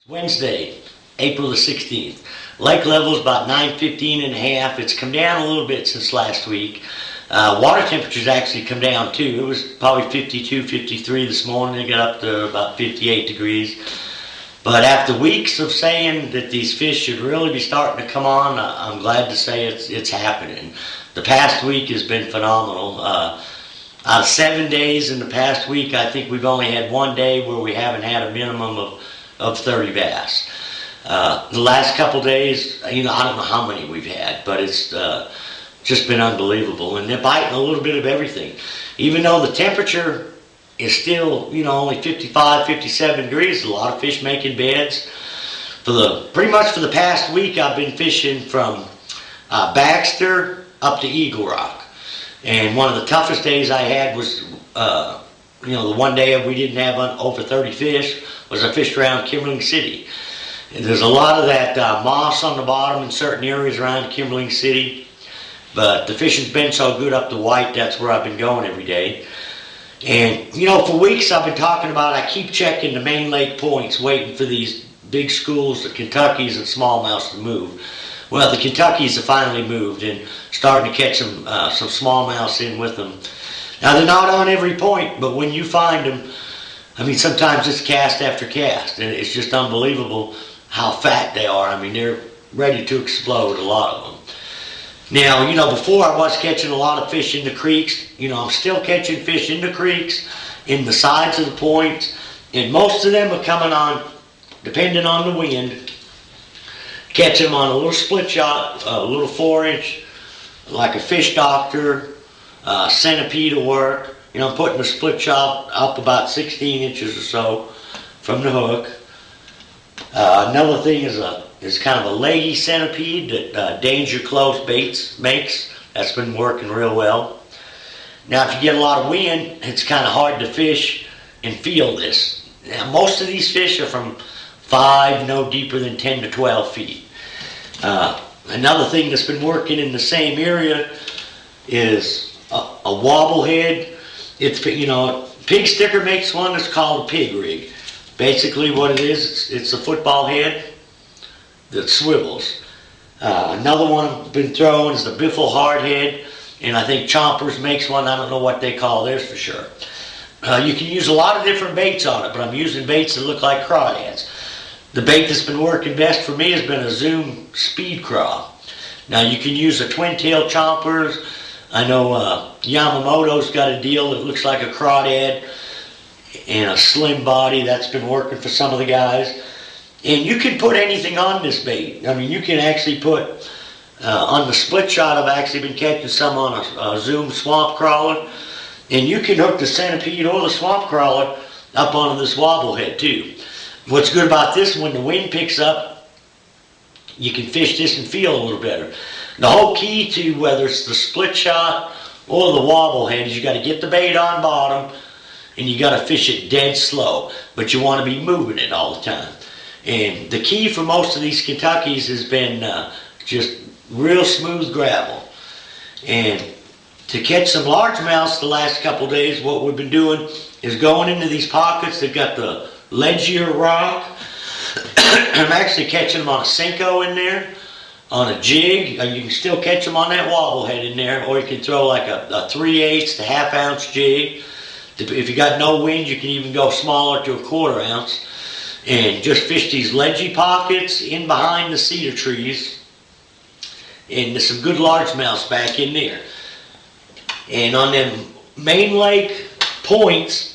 Wednesday, April the 16th. Lake level is about 9:15 and a half. It's come down a little bit since last week. Water temperature's actually come down too. It was probably 52, 53 this morning. It got up to about 58 degrees. But after weeks of saying that these fish should really be starting to come on, I'm glad to say it's happening. The past week has been phenomenal. Out of 7 days in the past week, I think we've only had one day where we haven't had a minimum of 30 bass. The last couple days, I don't know how many we've had, but it's just been unbelievable. And they're biting a little bit of everything. Even though the temperature is still, only 55, 57 degrees, a lot of fish making beds. Pretty much for the past week, I've been fishing from Baxter up to Eagle Rock. And one of the toughest days I had was, the one day we didn't have over 30 fish, was I fished around Kimberling City. And there's a lot of that moss on the bottom in certain areas around Kimberling City. But the fishing's been so good up to White, that's where I've been going every day. And, for weeks I've been talking about, I keep checking the main lake points, waiting for these big schools, the Kentuckys and smallmouths to move. Well, the Kentuckys have finally moved and starting to catch some smallmouths in with them. Now, they're not on every point, but when you find them, sometimes it's cast after cast, and it's just unbelievable how fat they are. They're ready to explode, a lot of them. Now, before I was catching a lot of fish in the creeks. I'm still catching fish in the creeks, in the sides of the points, and most of them are coming on, depending on the wind, catch them on a little split shot, a little 4-inch, like a fish doctor, centipede will work. I'm putting the split shot up about 16 inches or so from the hook. Another thing is kind of a leggy centipede that Danger Close Baits makes. That's been working real well. Now, if you get a lot of wind, it's kind of hard to fish and feel this. Now, most of these fish are from 5, no deeper than 10 to 12 feet. Another thing that's been working in the same area is a wobble head. It's, Pig Sticker makes one that's called a pig rig. Basically what it is, it's a football head that swivels. Another one I've been throwing is the Biffle hard head, and I think Chompers makes one. I don't know what they call theirs for sure. You can use a lot of different baits on it, but I'm using baits that look like crawdads. The bait that's been working best for me has been a Zoom Speed Craw. Now you can use a twin tail Chompers. I know Yamamoto's got a deal that looks like a crawdad and a slim body. That's been working for some of the guys. And you can put anything on this bait. You can actually put, on the split shot, I've actually been catching some on a Zoom Swamp Crawler. And you can hook the centipede or the swamp crawler up onto this wobble head too. What's good about this, when the wind picks up, you can fish this and feel a little better. The whole key to whether it's the split shot or the wobble head is you got to get the bait on bottom and you got to fish it dead slow. But you want to be moving it all the time. And the key for most of these Kentuckys has been just real smooth gravel. And to catch some largemouths the last couple days, what we've been doing is going into these pockets that got the ledgier rock. I'm actually catching them on a Senko in there, on a jig. You can still catch them on that wobble head in there, or you can throw like a 3/8 to half-ounce jig. If you got no wind, you can even go smaller to a 1/4 ounce. And just fish these ledgy pockets in behind the cedar trees. And there's some good largemouths back in there. And on them main lake points,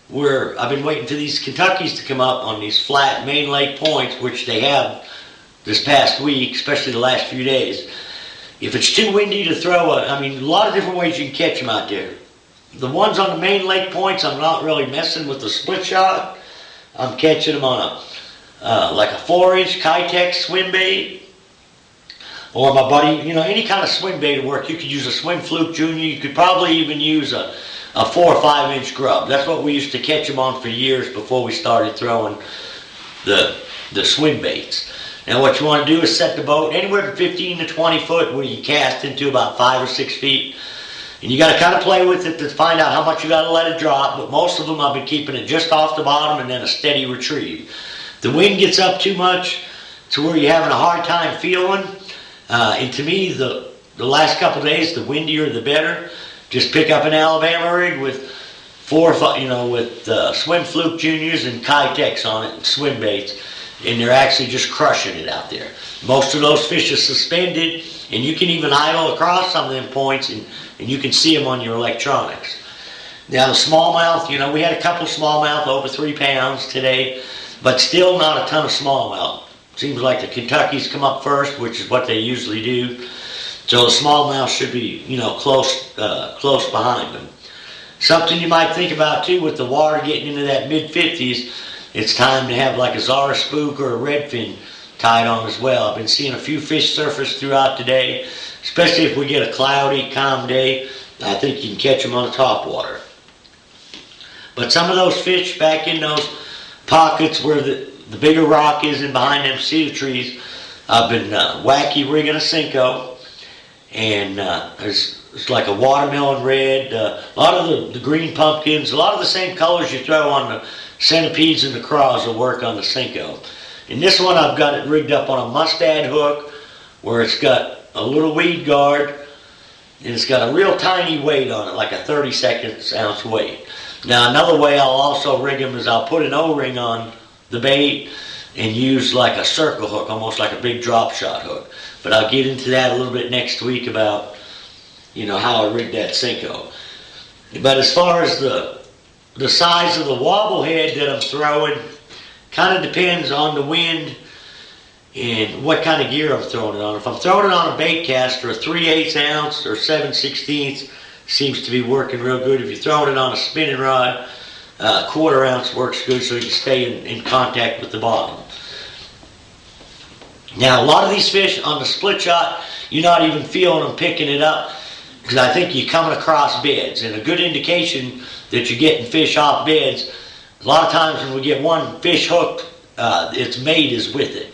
where I've been waiting for these Kentuckys to come up on these flat main lake points, which they have this past week, especially the last few days. If it's too windy to throw, a lot of different ways you can catch them out there. The ones on the main lake points, I'm not really messing with the split shot. I'm catching them on like a 4-inch Kytex swim bait. Or my buddy, any kind of swim bait will work. You could use a Swim Fluke Junior. You could probably even use a 4 or 5-inch grub. That's what we used to catch them on for years before we started throwing the swim baits. Now what you want to do is set the boat anywhere from 15 to 20 foot where you cast into about 5 or 6 feet. And you got to kind of play with it to find out how much you got to let it drop. But most of them I've been keeping it just off the bottom and then a steady retrieve. the wind gets up too much to where you're having a hard time feeling, and to me, the last couple of days, the windier the better. Just pick up an Alabama rig with 4 or 5, with swim fluke juniors and Kitechs on it and swim baits, and they're actually just crushing it out there. Most of those fish are suspended, and you can even idle across some of them points, and you can see them on your electronics. Now the smallmouth, we had a couple smallmouth over 3 pounds today, but still not a ton of smallmouth. Seems like the Kentuckies come up first, which is what they usually do. So the smallmouth should be, close behind them. Something you might think about too, with the water getting into that mid-50s, it's time to have like a Zara spook or a redfin tied on as well. I've been seeing a few fish surface throughout the day, especially if we get a cloudy, calm day. I think you can catch them on the top water. But some of those fish back in those pockets where the bigger rock is and behind them cedar trees, I've been wacky rigging a Cinco, and it's like a watermelon red, a lot of the green pumpkins, a lot of the same colors you throw on the centipedes and the craws will work on the Cinco. In this one, I've got it rigged up on a mustad hook where it's got a little weed guard, and it's got a real tiny weight on it, like a 32 ounce weight. Now another way I'll also rig them is I'll put an O-ring on the bait and use like a circle hook, almost like a big drop shot hook. But I'll get into that a little bit next week about, how I rig that Cinco. But as far as the size of the wobble head that I'm throwing, kind of depends on the wind and what kind of gear I'm throwing it on. If I'm throwing it on a bait caster, a 3/8 ounce or 7/16 seems to be working real good. If you're throwing it on a spinning rod, 1/4 ounce works good so you can stay in contact with the bottom. Now a lot of these fish on the split shot, you're not even feeling them picking it up, because I think you're coming across beds, and a good indication that you're getting fish off beds, a lot of times when we get one fish hooked, its mate is with it.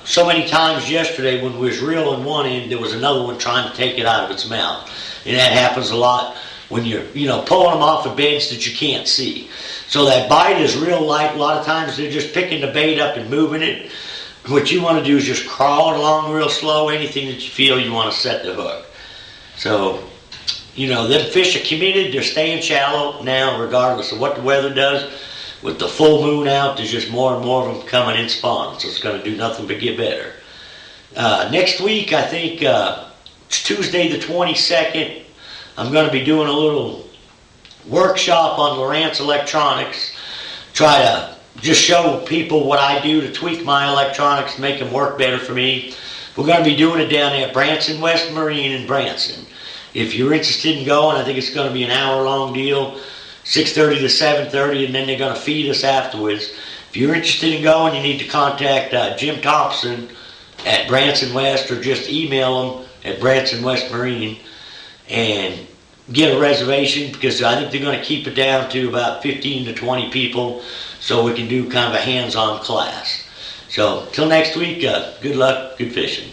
So many times yesterday when we was reeling one in, there was another one trying to take it out of its mouth. And that happens a lot when you're, pulling them off of beds that you can't see. So that bite is real light. A lot of times they're just picking the bait up and moving it. What you want to do is just crawl it along real slow, anything that you feel you want to set the hook. So, them fish are committed. They're staying shallow now regardless of what the weather does. With the full moon out, there's just more and more of them coming in spawn, so it's going to do nothing but get better. Next week, I think it's Tuesday the 22nd, I'm going to be doing a little workshop on Lowrance Electronics. Try to just show people what I do to tweak my electronics to make them work better for me. We're going to be doing it down there at Branson West Marine in Branson. If you're interested in going, I think it's going to be an hour-long deal. 6:30 to 7:30, and then they're going to feed us afterwards. If you're interested in going, you need to contact Jim Thompson at Branson West, or just email him at Branson West Marine and get a reservation, because I think they're going to keep it down to about 15 to 20 people so we can do kind of a hands-on class. So, till next week, good luck, good fishing.